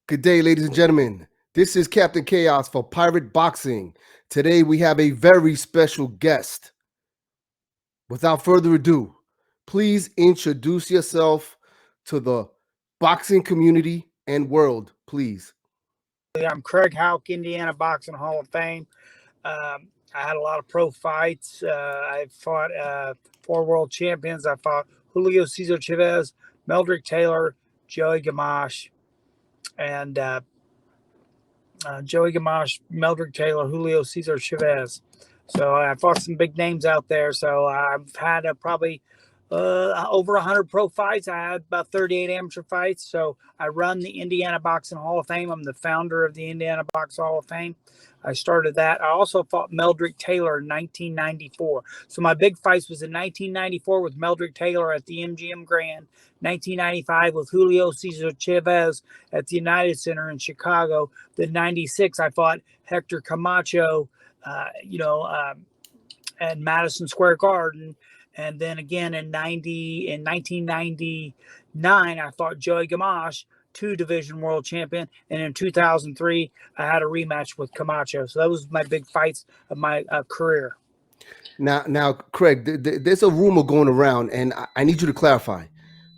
Good day, ladies and gentlemen. This is Captain Chaos for Pirate Boxing. Today we have a very special guest. Without further ado, please introduce yourself to the boxing community and world, please. I'm Craig Houk, Indiana Boxing Hall of Fame. I had a lot of pro fights. I fought 4 world champions. I fought Julio Cesar Chavez, Meldrick Taylor, Joey Gamache, and Joey Gamache, Meldrick Taylor, Julio Cesar Chavez. So I fought some big names out there. So I've had probably over 100 pro fights. I had about 38 amateur fights. So I run the Indiana Boxing Hall of Fame. I'm the founder of the Indiana Boxing Hall of Fame. I started that. I also fought Meldrick Taylor in 1994. So my big fights was in 1994 with Meldrick Taylor at the MGM Grand, 1995 with Julio Cesar Chavez at the United Center in Chicago. Then 96, I fought Hector Camacho, at Madison Square Garden. And then again in 1999, I fought Joey Gamache, 2 division world champion. And in 2003, I had a rematch with Camacho. So that was my big fights of my career. Now, Craig, there's a rumor going around, and I need you to clarify.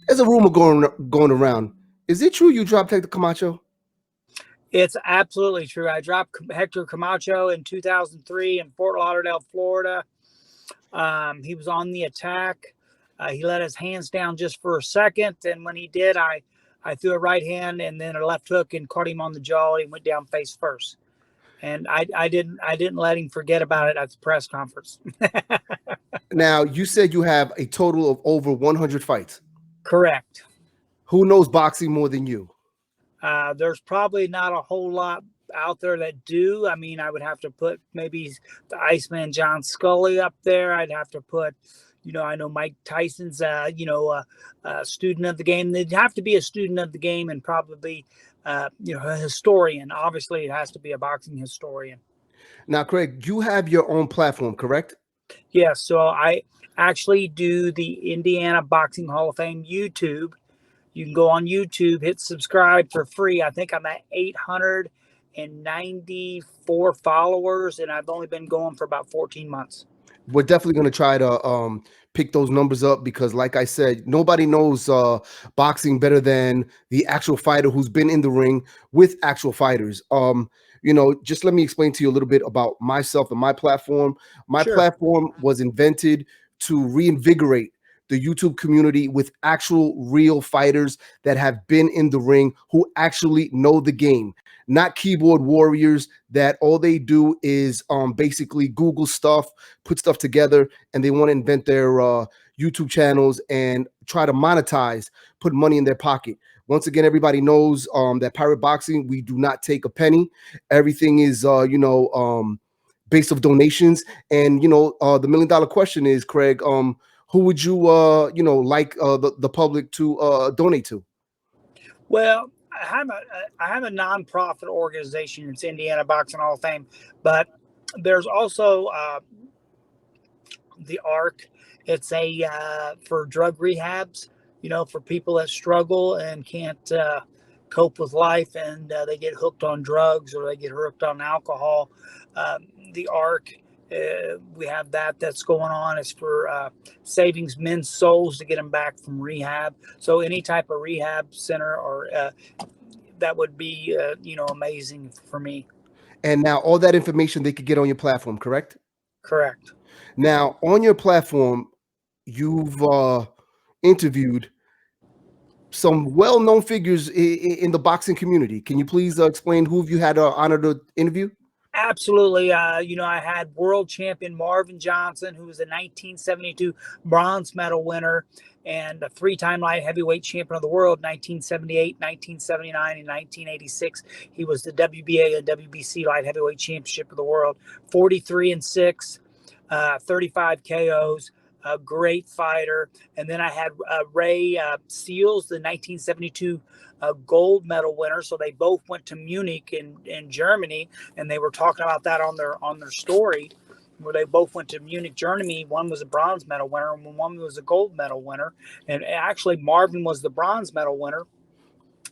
There's a rumor going around. Is it true you dropped Hector Camacho? It's absolutely true. I dropped Hector Camacho in 2003 in Fort Lauderdale, Florida. He was on the attack. He let his hands down just for a second, and when he did, I threw a right hand and then a left hook and caught him on the jaw. And he went down face first, and I didn't let him forget about it at the press conference. Now, you said you have a total of over 100 fights. Correct. Who knows boxing more than you? There's probably not a whole lot out there that do. I mean, I would have to put maybe the Iceman John Scully up there. I'd have to put, I know Mike Tyson's, a student of the game. They'd have to be a student of the game and probably, a historian. Obviously, it has to be a boxing historian. Now, Craig, you have your own platform, correct? Yes. So I actually do the Indiana Boxing Hall of Fame YouTube. You can go on YouTube, hit subscribe for free. I think I'm at 894 followers, and I've only been going for about 14 months. We're definitely going to try to pick those numbers up because, like I said, nobody knows boxing better than the actual fighter who's been in the ring with actual fighters. Just let me explain to you a little bit about myself and my platform. My platform was invented to reinvigorate the YouTube community with actual real fighters that have been in the ring who actually know the game, not keyboard warriors that all they do is basically Google stuff, put stuff together, and they want to invent their YouTube channels and try to monetize, put money in their pocket. Once again, everybody knows that Pirate Boxing, we do not take a penny. Everything is, based of donations. And, the $1 million question is, Craig, who would you, like the public to donate to? Well, I have a nonprofit organization. It's Indiana Boxing Hall of Fame, but there's also the ARC. It's for drug rehabs. For people that struggle and can't cope with life, and they get hooked on drugs or they get hooked on alcohol. The ARC. We have that's going on. It's for saving men's souls to get them back from rehab. So any type of rehab center or that would be amazing for me. And now all that information they could get on your platform, correct? Correct. Now on your platform, you've interviewed some well-known figures in the boxing community. Can you please explain who you had honor to interview? Absolutely. I had world champion Marvin Johnson, who was a 1972 bronze medal winner and a 3-time light heavyweight champion of the world, 1978, 1979, and 1986. He was the WBA and WBC light heavyweight championship of the world, 43-6, 35 KOs. A great fighter. And then I had Ray Seals, the 1972 gold medal winner. So they both went to Munich in Germany, and they were talking about that on their story, where they both went to Munich, Germany. One was a bronze medal winner, and one was a gold medal winner. And actually, Marvin was the bronze medal winner.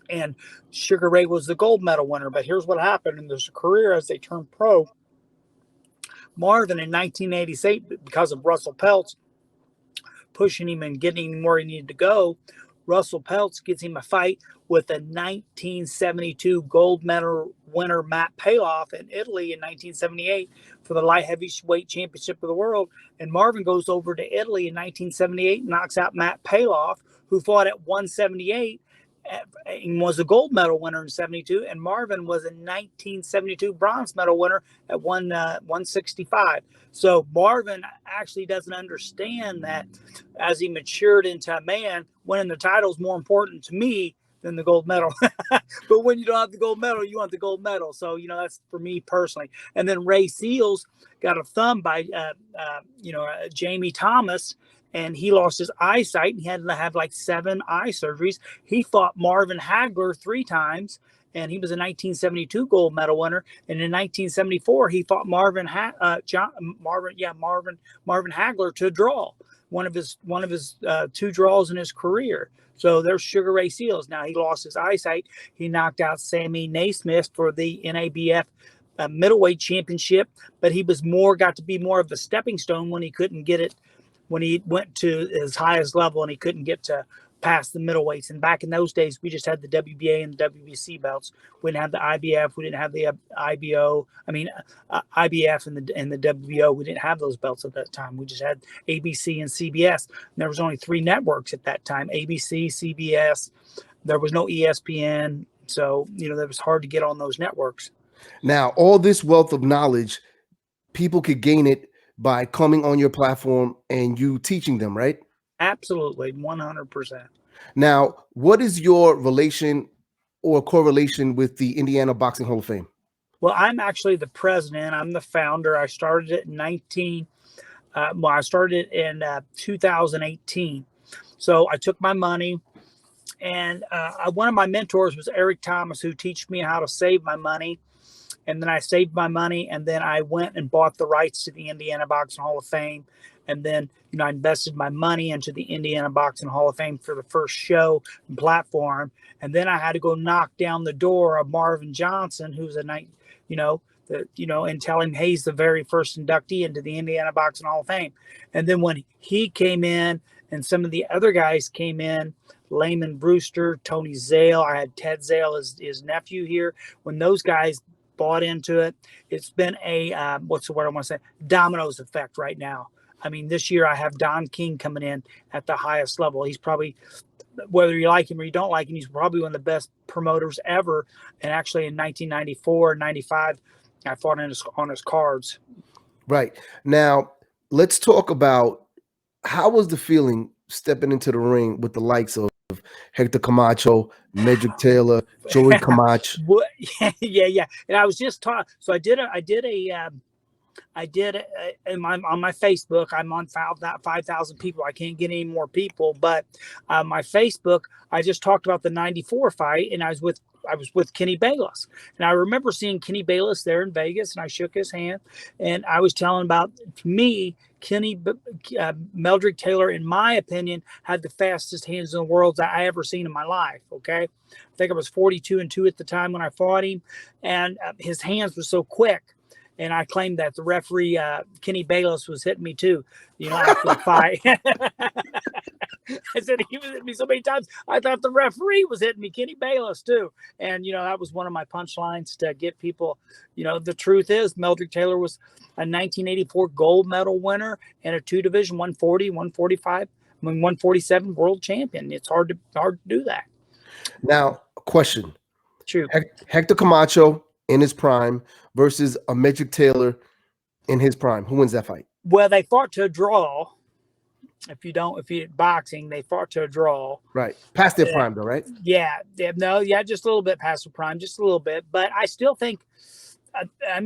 and Sugar Ray was the gold medal winner. But here's what happened in his career as they turned pro. Marvin in 1986, because of Russell Peltz pushing him and getting him where he needed to go, Russell Peltz gets him a fight with a 1972 gold medal winner Matt Payoff in Italy in 1978 for the light heavyweight championship of the world. And Marvin goes over to Italy in 1978, knocks out Matt Payoff, who fought at 178 and was a gold medal winner in 72. And Marvin was a 1972 bronze medal winner at 165. So Marvin actually doesn't understand that as he matured into a man, winning the title is more important to me than the gold medal. But when you don't have the gold medal, you want the gold medal. So, you know, that's for me personally. And then Ray Seals got a thumb by, Jamie Thomas, and he lost his eyesight. He had to have like 7 eye surgeries. He fought Marvin Hagler 3 times, and he was a 1972 gold medal winner. And in 1974, he fought Marvin Hagler to a draw. One of his 2 draws in his career. So there's Sugar Ray Seals. Now he lost his eyesight. He knocked out Sammy Naismith for the NABF middleweight championship, but he got to be more of the stepping stone when he couldn't get it, when he went to his highest level and he couldn't get to past the middleweights. And back in those days, we just had the WBA and the WBC belts. We didn't have the IBF. We didn't have the IBF and the WBO. We didn't have those belts at that time. We just had ABC and CBS. And there was only 3 networks at that time: ABC, CBS. There was no ESPN. So, you know, that was hard to get on those networks. Now, all this wealth of knowledge, people could gain it by coming on your platform and you teaching them, right? Absolutely, 100%. Now, what is your relation or correlation with the Indiana Boxing Hall of Fame? Well, I'm actually the president. I'm the founder. I started it in 2018. So I took my money, and one of my mentors was Eric Thomas, who taught me how to save my money. And then I saved my money, and then I went and bought the rights to the Indiana Boxing Hall of Fame. And then, you know, I invested my money into the Indiana Boxing Hall of Fame for the first show and platform. And then I had to go knock down the door of Marvin Johnson, who's and tell him, hey, he's the very first inductee into the Indiana Boxing Hall of Fame. And then when he came in and some of the other guys came in, Layman Brewster, Tony Zale, I had Ted Zale, his nephew here. When those guys bought into it, it's been a what's the word I want to say, dominoes effect right now. I mean, this year I have Don King coming in at the highest level. He's probably, whether you like him or you don't like him, he's probably one of the best promoters ever. And actually in 1994 and 95, I fought on his cards. Right. Now, let's talk about, how was the feeling stepping into the ring with the likes of Hector Camacho, Medrick Taylor, Joey Camacho? Yeah. And I was just taught. So I did on my Facebook. I'm on 5,000 people. I can't get any more people, but my Facebook, I just talked about the 94 fight, and I was with Kenny Bayless. And I remember seeing Kenny Bayless there in Vegas, and I shook his hand, and I was telling about, to me, Meldrick Taylor, in my opinion, had the fastest hands in the world that I ever seen in my life. Okay. I think I was 42-2 at the time when I fought him, and his hands were so quick. And I claimed that the referee, Kenny Bayless, was hitting me too, you know, after the fight. I said he was hitting me so many times, I thought the referee was hitting me, Kenny Bayless too. And, you know, that was one of my punchlines to get people, you know, the truth is Meldrick Taylor was a 1984 gold medal winner and a 2-division 140, 145, 147 world champion. It's hard to do that. Now, question. True. Hector Camacho in his prime versus a Medrick Taylor in his prime. Who wins that fight? Well, they fought to a draw. If you boxing, they fought to a draw. Right. Past their prime though, right? Yeah. Just a little bit past the prime, just a little bit. But I still think, I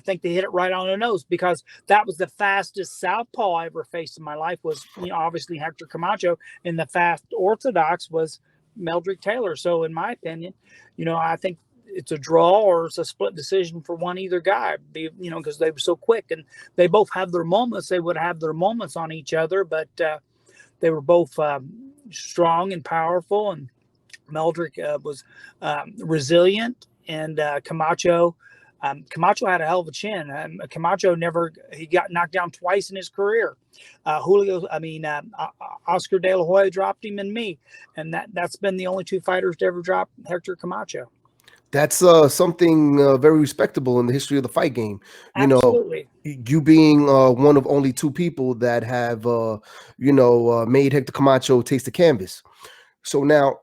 think they hit it right on the nose, because that was the fastest southpaw I ever faced in my life was, you know, obviously Hector Camacho, and the fast orthodox was Meldrick Taylor. So in my opinion, you know, I think it's a draw or it's a split decision for either guy, you know, because they were so quick and they both have their moments. They would have their moments on each other, but They were both strong and powerful, and Meldrick was resilient, and Camacho. Camacho had a hell of a chin. Camacho he got knocked down twice in his career. Oscar De La Hoya dropped him and me, and that's been the only two fighters to ever drop Hector Camacho. That's something very respectable in the history of the fight game. Absolutely. You being one of only two people that have, made Hector Camacho taste the canvas. So now,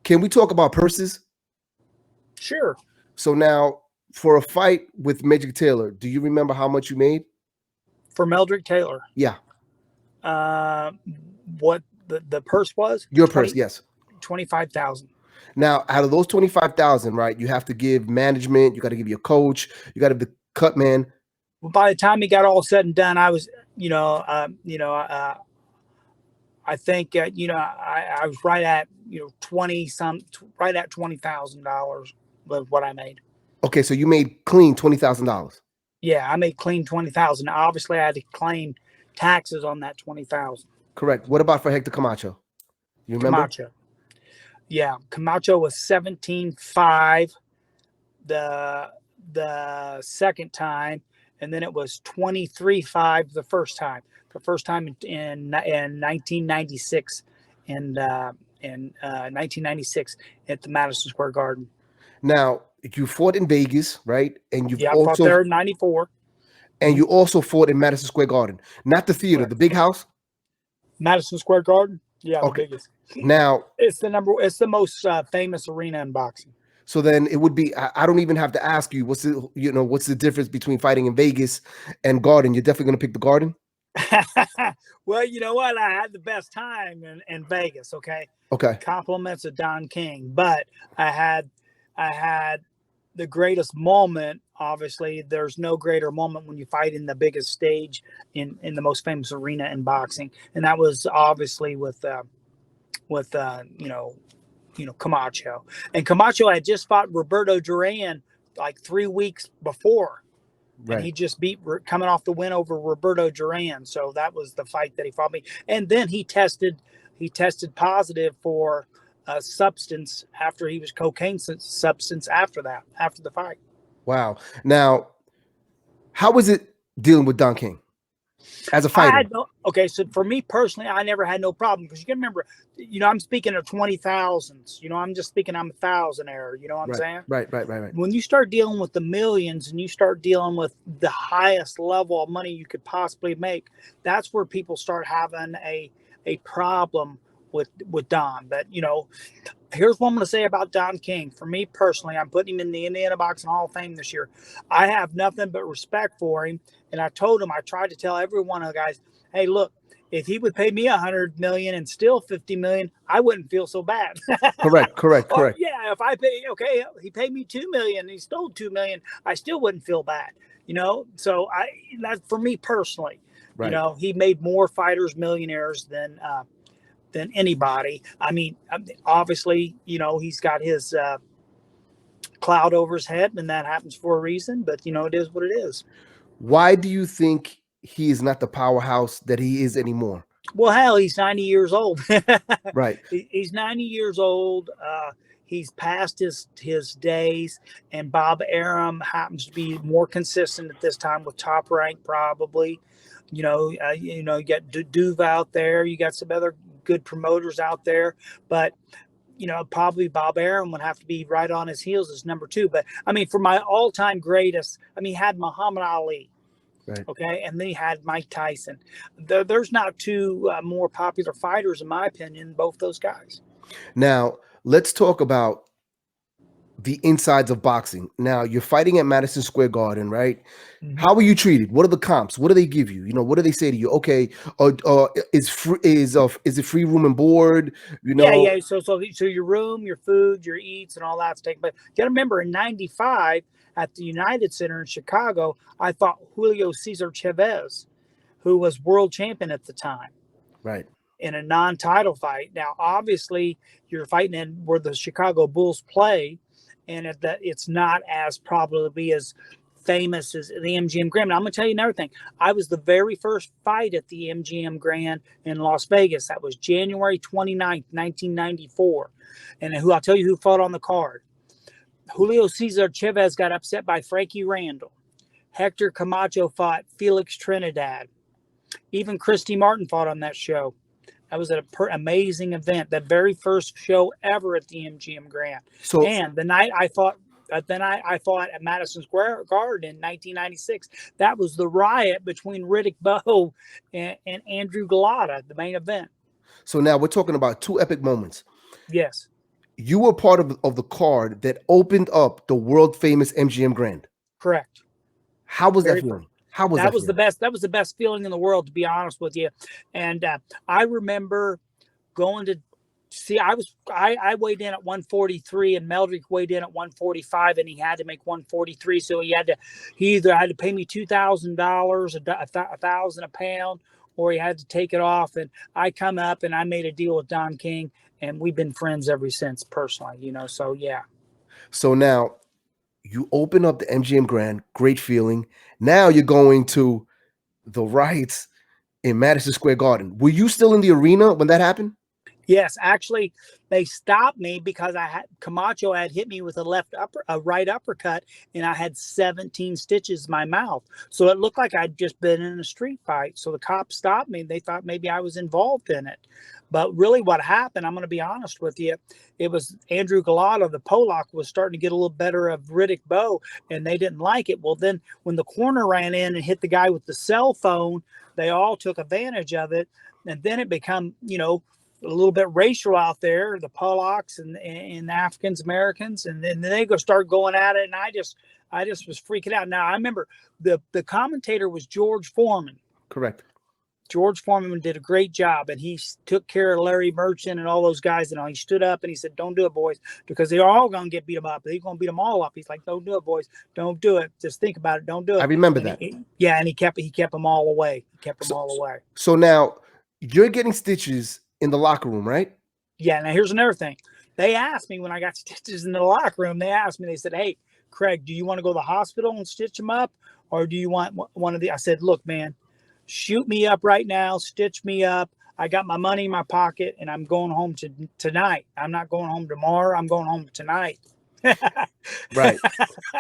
can we talk about purses? Sure. So now, for a fight with Magic Taylor, do you remember how much you made? For Meldrick Taylor? Yeah. What the purse was? Your purse, yes. 25,000. Now, out of those 25,000, right, you have to give management, you got to give your coach, you got to be the cut man. Well, by the time he got all said and done, I was, I think, I was right at, right at $20,000 was what I made. Okay, so you made clean $20,000. Yeah, I made clean 20,000. Obviously, I had to claim taxes on that 20,000. Correct. What about for Hector Camacho? You remember? Camacho. Yeah, Camacho was 17.5 the second time, and then it was 23.5 the first time. The first time in 1996, in 1996 at the Madison Square Garden. Now, you fought in Vegas, right? And I fought there in 94. And you also fought in Madison Square Garden, not the theater, the big house. Madison Square Garden. Yeah, okay. The biggest. Now it's the most famous arena in boxing. So then it would be, I don't even have to ask you, what's the difference between fighting in Vegas and Garden? You're definitely going to pick the Garden? Well, you know what? I had the best time in Vegas. Okay. Compliments of Don King, but I had the greatest moment. Obviously, there's no greater moment when you fight in the biggest stage in the most famous arena in boxing, and that was obviously with Camacho. And Camacho had just fought Roberto Duran like 3 weeks before. Right. And he just coming off the win over Roberto Duran. So that was the fight that he fought me. And then he tested positive for a substance after he was cocaine substance after the fight. Wow. Now, how was it dealing with Don King as a fighter? So for me personally, I never had no problem, because you can remember, I'm speaking of 20,000s. I'm just speaking, I'm a thousandaire. You know what I'm saying? Right. When you start dealing with the millions and you start dealing with the highest level of money you could possibly make, that's where people start having a problem with Don. But here's what I'm going to say about Don King. For me personally, I'm putting him in the Indiana Boxing Hall of Fame this year. I have nothing but respect for him. And I told him, I tried to tell every one of the guys, hey, look, if he would pay me $100 million and still $50 million, I wouldn't feel so bad. Correct. Or, yeah, if I pay, he paid me $2 million and he stole $2 million, I still wouldn't feel bad. So that's for me personally. Right. He made more fighters millionaires than anybody. I mean, obviously, he's got his cloud over his head, and that happens for a reason. But it is what it is. Why do you think he is not the powerhouse that he is anymore? Well, hell, he's 90 years old. Right. He's 90 years old. He's past his days, and Bob Arum happens to be more consistent at this time with Top Rank, probably. You got Duve out there. You got some other good promoters out there, but probably Bob Arum would have to be right on his heels as number 2. But I mean, for my all-time greatest, he had Muhammad Ali. Right. Okay, and then he had Mike Tyson. There's not two more popular fighters, in my opinion, than both those guys. Now, let's talk about the insides of boxing. Now, you're fighting at Madison Square Garden, right? Mm-hmm. How are you treated? What are the comps? What do they give you? What do they say to you? Okay, is it free room and board? Yeah. So your room, your food, your eats, and all that's taken. But you got to remember, in '95 at the United Center in Chicago, I fought Julio Cesar Chavez, who was world champion at the time. Right. In a non-title fight. Now, obviously, you're fighting in where the Chicago Bulls play, and it's not as probably as famous as the MGM Grand. And I'm going to tell you another thing. I was the very first fight at the MGM Grand in Las Vegas. That was January 29th, 1994. And who I'll tell you who fought on the card. Julio Cesar Chavez got upset by Frankie Randall. Hector Camacho fought Felix Trinidad. Even Christy Martin fought on that show. That was an amazing event. The very first show ever at the MGM Grand. So, and the night I fought, I fought at Madison Square Garden in 1996. That was the riot between Riddick Bowe and Andrew Galata, the main event. So now we're talking about two epic moments. Yes. You were part of the card that opened up the world famous MGM Grand. Correct. How was that feeling? How was that? That was the best. That was the best feeling in the world, to be honest with you. And I remember going to see. I weighed in at 143, and Meldrick weighed in at 145, and he had to make 143. So he either had to pay me $2,000, $1,000 a pound, or he had to take it off. And I come up and I made a deal with Don King, and we've been friends ever since, personally. So yeah. So now you open up the MGM Grand, great feeling. Now you're going to the riots in Madison Square Garden. Were you still in the arena when that happened? Yes, actually, they stopped me because Camacho had hit me with a right uppercut, and I had 17 stitches in my mouth. So it looked like I'd just been in a street fight. So the cops stopped me. They thought maybe I was involved in it. But really what happened, I'm going to be honest with you, it was Andrew Galata, the Polak, was starting to get a little better of Riddick Bowe, and they didn't like it. Well, then when the corner ran in and hit the guy with the cell phone, they all took advantage of it. And then it became, a little bit racial out there, the Polacks and Africans Americans, and then they start going at it, and I just was freaking out. Now I remember the commentator was George Foreman. Correct. George Foreman did a great job, and he took care of Larry Merchant and all those guys. And he stood up and he said, "Don't do it, boys, because they're all going to get beat them up. He's going to beat them all up." He's like, "Don't do it, boys. Don't do it. Just think about it. Don't do it." I remember that. And he kept them all away. He kept them all away. So now you're getting stitches in the locker room, right? Yeah. Now here's another thing. They asked me when I got stitches in the locker room. They said, "Hey, Craig, do you want to go to the hospital and stitch them up, or do you want one of the?" I said, "Look, man, shoot me up right now, stitch me up. I got my money in my pocket, and I'm going home tonight. I'm not going home tomorrow. I'm going home tonight." Right.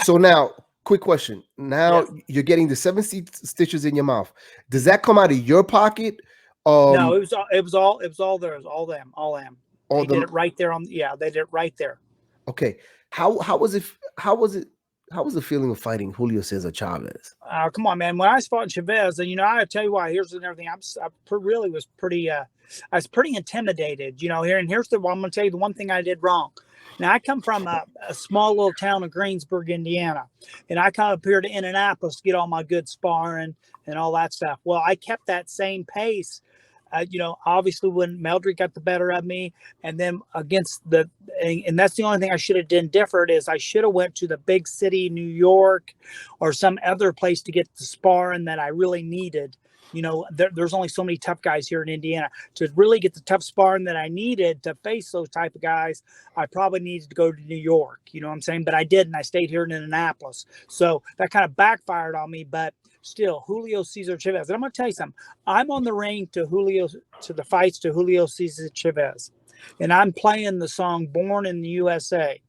So now, quick question. Now you're getting the 17 stitches in your mouth. Does that come out of your pocket? No, it was all theirs, all them. They did it right there they did it right there. Okay. How was it? How was the feeling of fighting Julio Cesar Chavez? Come on, man. When I fought Chavez, and I tell you why. Here's another thing. I really was pretty. I was pretty intimidated. Here's I'm going to tell you the one thing I did wrong. Now I come from a small little town of Greensburg, Indiana, and I come up here to Indianapolis to get all my good sparring and all that stuff. Well, I kept that same pace. Obviously when Meldrick got the better of me, and then against and that's the only thing I should have done different is I should have went to the big city, New York, or some other place to get the sparring that I really needed. There's only so many tough guys here in Indiana. To really get the tough sparring that I needed to face those type of guys, I probably needed to go to New York. You know what I'm saying? But I didn't. I stayed here in Indianapolis. So that kind of backfired on me. But still, Julio Cesar Chavez. And I'm going to tell you something. I'm on the ring to the fights to Julio Cesar Chavez. And I'm playing the song Born in the USA.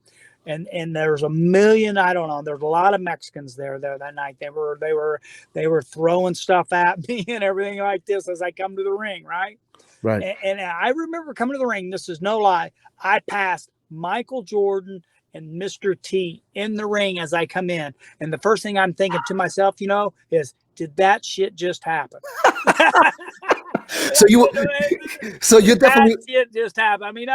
And there's a million, I don't know, there's a lot of Mexicans there that night. They were throwing stuff at me and everything like this as I come to the ring, right? Right. And I remember coming to the ring, this is no lie, I passed Michael Jordan and Mr. T in the ring as I come in. And the first thing I'm thinking to myself, is, did that shit just happen? So you're definitely, that shit just happened. I mean,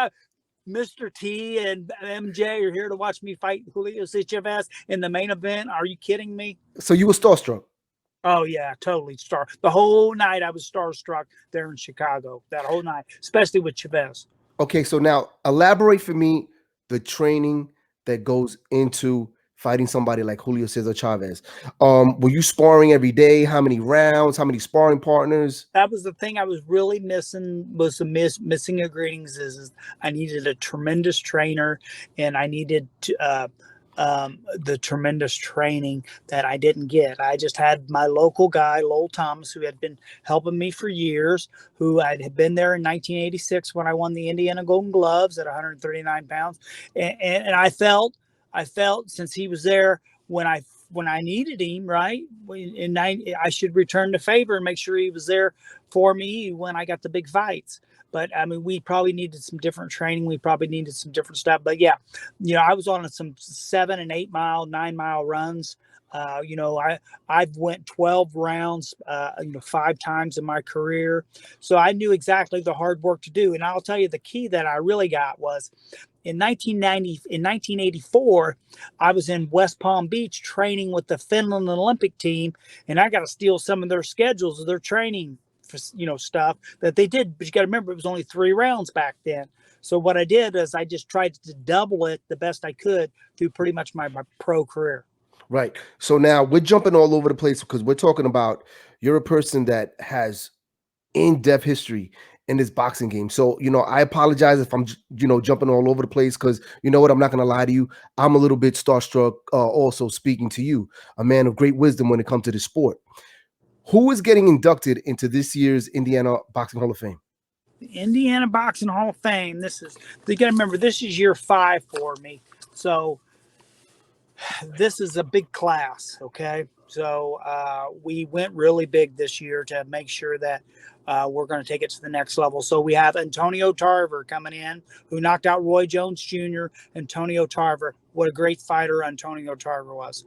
Mr. T and MJ are here to watch me fight Julio Cesar Chavez in the main event. Are you kidding me? So you were starstruck? Oh, yeah, totally. The whole night I was starstruck there in Chicago, that whole night, especially with Chavez. Okay, so now elaborate for me the training that goes into fighting somebody like Julio Cesar Chavez. Were you sparring every day? How many rounds? How many sparring partners? That was the thing I was really missing. Was the missing ingredients is I needed a tremendous trainer, and I needed to the tremendous training that I didn't get. I just had my local guy, Lowell Thomas, who had been helping me for years, who had been there in 1986 when I won the Indiana Golden Gloves at 139 pounds. And I felt since he was there when I needed him, right? I should return the favor and make sure he was there for me when I got the big fights. But I mean, we probably needed some different training. We probably needed some different stuff. But yeah, I was on some 7 and 8 mile, 9 mile runs. I've went 12 rounds, 5 times in my career. So I knew exactly the hard work to do. And I'll tell you, the key that I really got was in 1984, I was in West Palm Beach training with the Finland Olympic team, and I got to steal some of their schedules of their training for, stuff that they did. But you got to remember, it was only 3 rounds back then. So what I did is I just tried to double it the best I could through pretty much my pro career. Right. So now we're jumping all over the place because we're talking about you're a person that has in-depth history in this boxing game. So, I apologize if I'm, jumping all over the place because you know what? I'm not going to lie to you. I'm a little bit starstruck also speaking to you, a man of great wisdom when it comes to the sport. Who is getting inducted into this year's Indiana Boxing Hall of Fame? The Indiana Boxing Hall of Fame. You got to remember, this is year 5 for me. So this is a big class. Okay. So we went really big this year to make sure that we're going to take it to the next level. So we have Antonio Tarver coming in, who knocked out Roy Jones Jr. Antonio Tarver. What a great fighter Antonio Tarver was.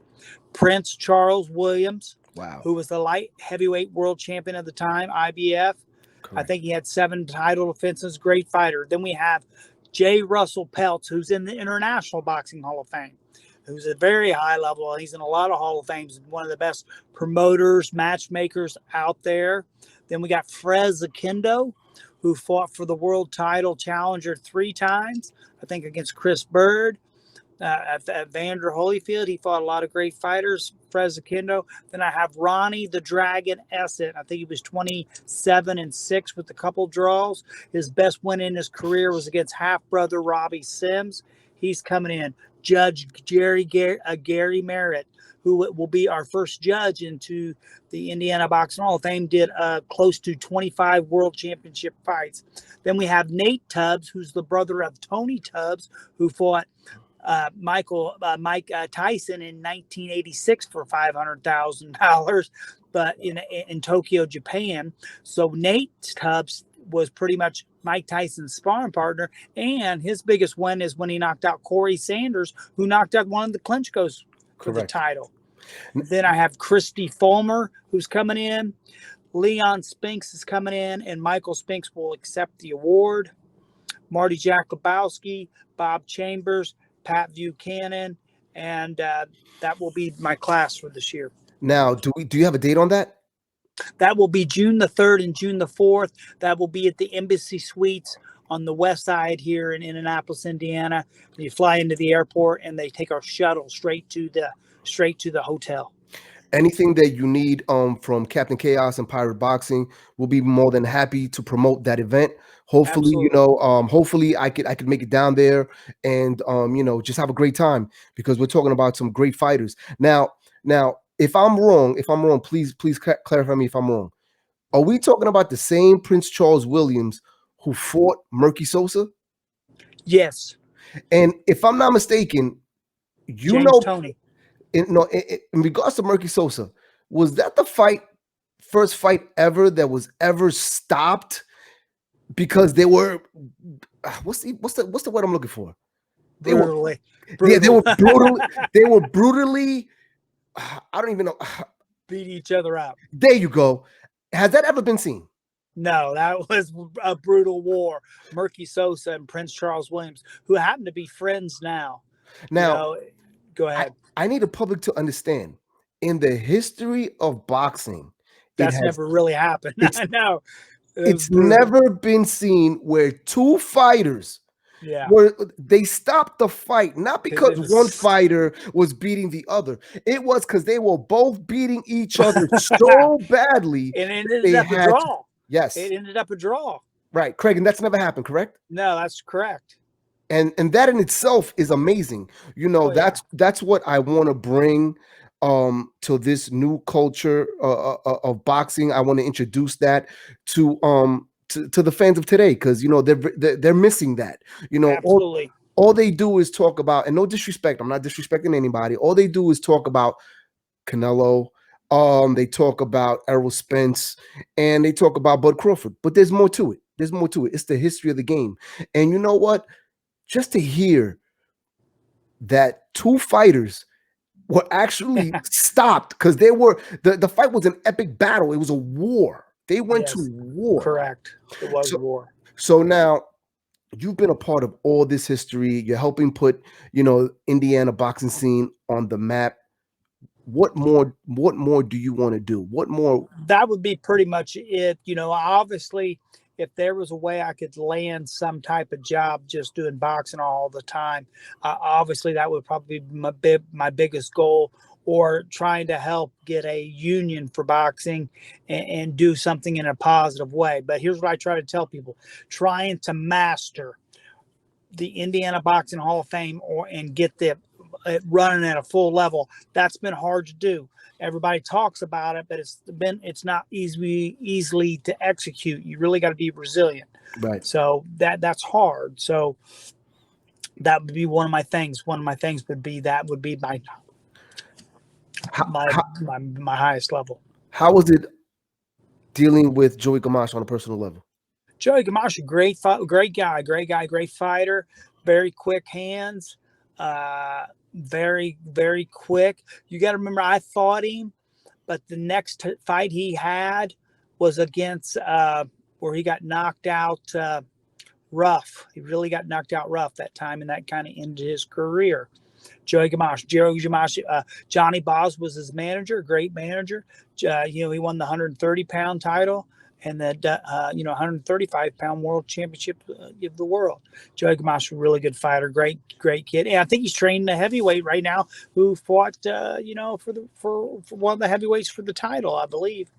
Prince Charles Williams. Wow. Who was the light heavyweight world champion at the time, IBF. Correct. I think he had 7 title defenses. Great fighter. Then we have J. Russell Peltz, who's in the International Boxing Hall of Fame, who's at very high level. He's in a lot of Hall of Fames. One of the best promoters, matchmakers out there. Then we got Fred Zakindo, who fought for the world title challenger 3 times, I think against Chris Bird. At Vander Holyfield, he fought a lot of great fighters. Fred Zakindo. Then I have Ronnie the Dragon Essett. I think he was 27-6 with a couple draws. His best win in his career was against half brother Robbie Sims. He's coming in. Judge Gary Merritt, who will be our first judge into the Indiana Boxing Hall of Fame, did close to 25 world championship fights. Then we have Nate Tubbs, who's the brother of Tony Tubbs, who fought Mike Tyson in 1986 for $500,000, but in Tokyo, Japan. So Nate Tubbs was pretty much Mike Tyson's sparring partner, and his biggest win is when he knocked out Corey Sanders, who knocked out one of the Klitschko's for the title. Then I have Christy Fulmer, who's coming in. Leon Spinks is coming in, and Michael Spinks will accept the award. Marty Jakubowski, Bob Chambers, Pat Buchanan, and that will be my class for this year. Now, do you have a date on that? That will be June the 3rd and June the 4th. That will be at the Embassy Suites on the west side here in Indianapolis, Indiana. You fly into the airport and they take our shuttle straight to the hotel. Anything that you need from Captain Chaos and Pirate Boxing, we'll be more than happy to promote that event. Hopefully, absolutely. Hopefully I could make it down there and just have a great time because we're talking about some great fighters. Now, if I'm wrong, please clarify me if I'm wrong. Are we talking about the same Prince Charles Williams who fought Murky Sosa? Yes. And if I'm not mistaken, Tony. In regards to Murky Sosa, was that the first fight ever that was ever stopped because they were what's the word I'm looking for? They were brutally I don't even know, beat each other up. There you go. Has that ever been seen? No, that was a brutal war. Murky Sosa and Prince Charles Williams, who happen to be friends now. Now, go ahead. I need the public to understand, in the history of boxing, that's never really happened. No, it's never been seen where 2 fighters they stopped the fight, not because one fighter was beating the other. It was because they were both beating each other so badly. And it ended up a draw. Yes. It ended up a draw. Right. Craig, and that's never happened, correct? No, that's correct. and that in itself is amazing. Oh yeah, That's what I want to bring to this new culture of boxing. I want to introduce that to the fans of today, because they're missing that. absolutely. All they do is talk about, and no disrespect, I'm not disrespecting anybody, all they do is talk about Canelo. They talk about Errol Spence, and they talk about Bud Crawford, but there's more to it. There's more to it. It's the history of the game. And you know what? Just to hear that two fighters were actually stopped, because the fight was an epic battle. It was a war. They went to Yes, war. correct. It was So war. so now you've been a part of all this history. You're helping put, Indiana boxing scene on the map. What more do you want to do? What more? That would be pretty much it. Obviously, if there was a way I could land some type of job just doing boxing all the time, obviously that would probably be my biggest goal, or trying to help get a union for boxing and do something in a positive way. But here's what I try to tell people: trying to master the Indiana Boxing Hall of Fame, and get the running at a full level. That's been hard to do. Everybody talks about it, but it's not easily to execute. You really got to be resilient. Right. So that's hard. So that would be one of my things. One of my things would be my How, my how, my highest level. how was it dealing with Joey Camacho on a personal level? Joey Camacho, great guy, great fighter, very quick hands, very quick. You got to remember, I fought him, but the next fight he had was against where he got knocked out rough. He really got knocked out rough that time, and that kind of ended his career. Joey Camacho, Johnny Boz was his manager, great manager. He won the 130-pound title and the 135-pound world championship of the world. Joey Camacho, really good fighter, great kid, and I think he's training a heavyweight right now who fought for one of the heavyweights for the title, I believe.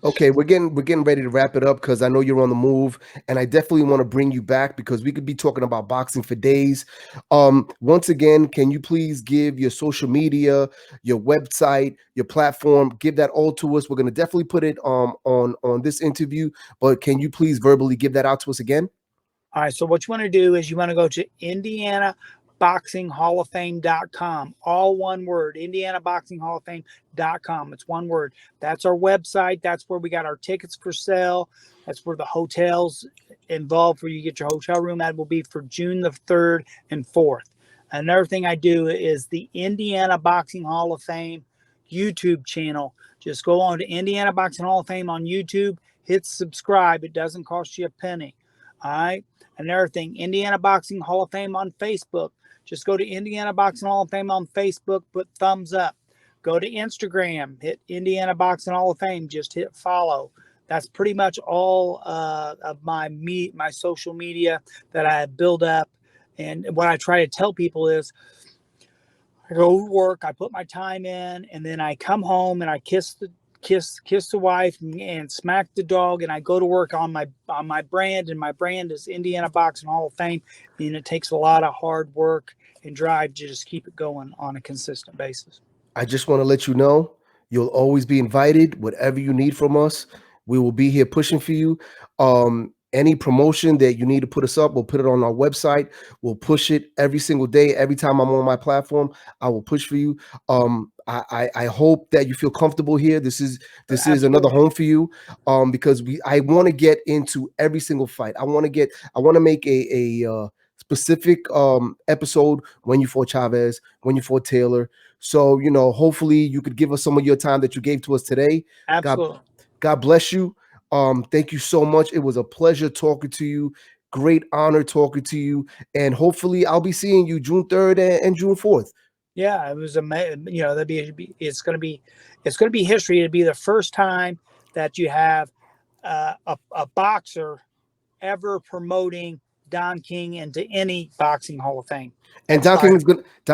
Okay, we're getting ready to wrap it up, because I know you're on the move, and I definitely want to bring you back, because we could be talking about boxing for days. Once again, can you please give your social media, your website, your platform? Give that all to us. We're gonna definitely put it on this interview, but can you please verbally give that out to us again? All right, so what you want to do is you want to go to IndianaBoxingHallOfFame.com. All one word, IndianaBoxingHallOfFame.com. It's one word. That's our website. That's where we got our tickets for sale. That's where the hotels involved, where you get your hotel room. That will be for June the 3rd and 4th. Another thing I do is the Indiana Boxing Hall of Fame YouTube channel. Just go on to Indiana Boxing Hall of Fame on YouTube, hit subscribe. It doesn't cost you a penny. All right. Another thing, Indiana Boxing Hall of Fame on Facebook. Just go to Indiana Boxing Hall of Fame on Facebook, put thumbs up. Go to Instagram, hit Indiana Boxing Hall of Fame, just hit follow. That's pretty much all of my social media that I build up. And what I try to tell people is, I go to work, I put my time in, and then I come home and I kiss the wife and smack the dog, and I go to work on my brand, and my brand is Indiana Boxing Hall of Fame, and it takes a lot of hard work and drive to just keep it going on a consistent basis. I just want to let you know, you'll always be invited. Whatever you need from us, we will be here pushing for you. Any promotion that you need to put us up, we'll put it on our website. We'll push it every single day. Every time I'm on my platform, I will push for you. I hope that you feel comfortable here. This is another Absolutely. home for you. Because I want to get into every single fight. I want to make a specific episode when you fought Chavez, when you fought Taylor. So, hopefully you could give us some of your time that you gave to us today. God, Absolutely. God bless you. Thank you so much. It was a pleasure talking to you. Great honor talking to you. And hopefully I'll be seeing you June 3rd and June 4th. Yeah, it was amazing. It's going to be history. It'd be the first time that you have a boxer ever promoting Don King into any boxing Hall of Fame. And That's Don fire.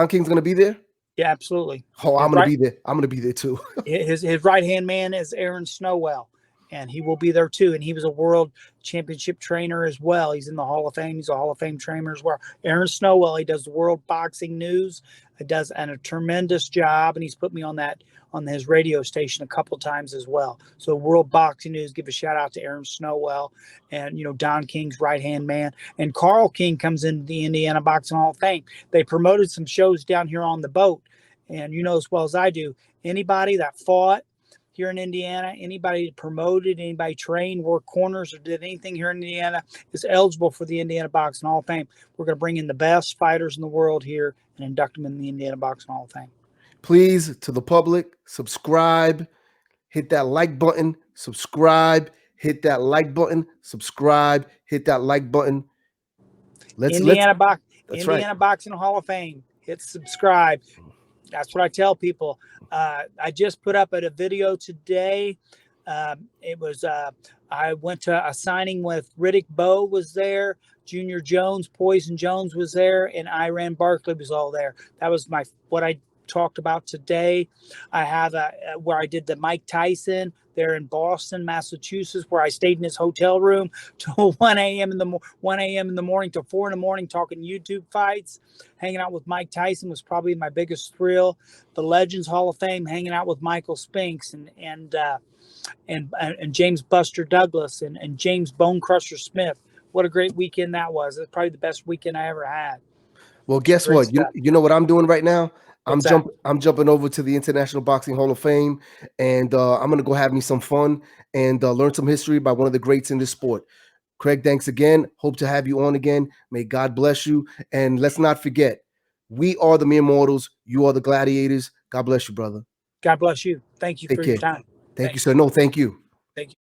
King's gonna be there. Yeah, absolutely. Oh, His I'm gonna right be there. I'm gonna be there too. his right hand man is Aaron Snowell, and he will be there too. And he was a world championship trainer as well. He's in the Hall of Fame. He's a Hall of Fame trainer as well. Aaron Snowell, he does the World Boxing News. He does a tremendous job, and he's put me on his radio station a couple times as well. So World Boxing News, give a shout out to Aaron Snowell, and Don King's right hand man. And Carl King comes into the Indiana Boxing Hall of Fame. They promoted some shows down here on the boat, and as well as I do, anybody that fought here in Indiana, anybody promoted, anybody trained, worked corners, or did anything here in Indiana is eligible for the Indiana Boxing Hall of Fame. We're going to bring in the best fighters in the world here and induct them in the Indiana Boxing Hall of Fame. Please, to the public, subscribe, hit that like button, subscribe, hit that like button, subscribe, hit that like button. Indiana right. Boxing Hall of Fame. Hit subscribe. That's what I tell people. I just put up a video today. It was I went to a signing with Riddick Bowe was there, Junior Jones, Poison Jones was there, and Iran Barkley was all there. That was what I talked about today. I have where I did the Mike Tyson there in Boston, Massachusetts, where I stayed in his hotel room till 1 a.m. in the morning till 4 in the morning talking YouTube fights. Hanging out with Mike Tyson was probably my biggest thrill. The Legends Hall of Fame, hanging out with Michael Spinks and James Buster Douglas and James Bone Crusher Smith. What a great weekend that was. It's probably the best weekend I ever had. Well, guess what? You know what I'm doing right now? I'm jumping over to the International Boxing Hall of Fame, and I'm going to go have me some fun and learn some history by one of the greats in this sport. Craig, thanks again. Hope to have you on again. May God bless you. And let's not forget, we are the mere mortals. You are the gladiators. God bless you, brother. God bless you. Thank you for your time. Thank you, sir. No, thank you. Thank you.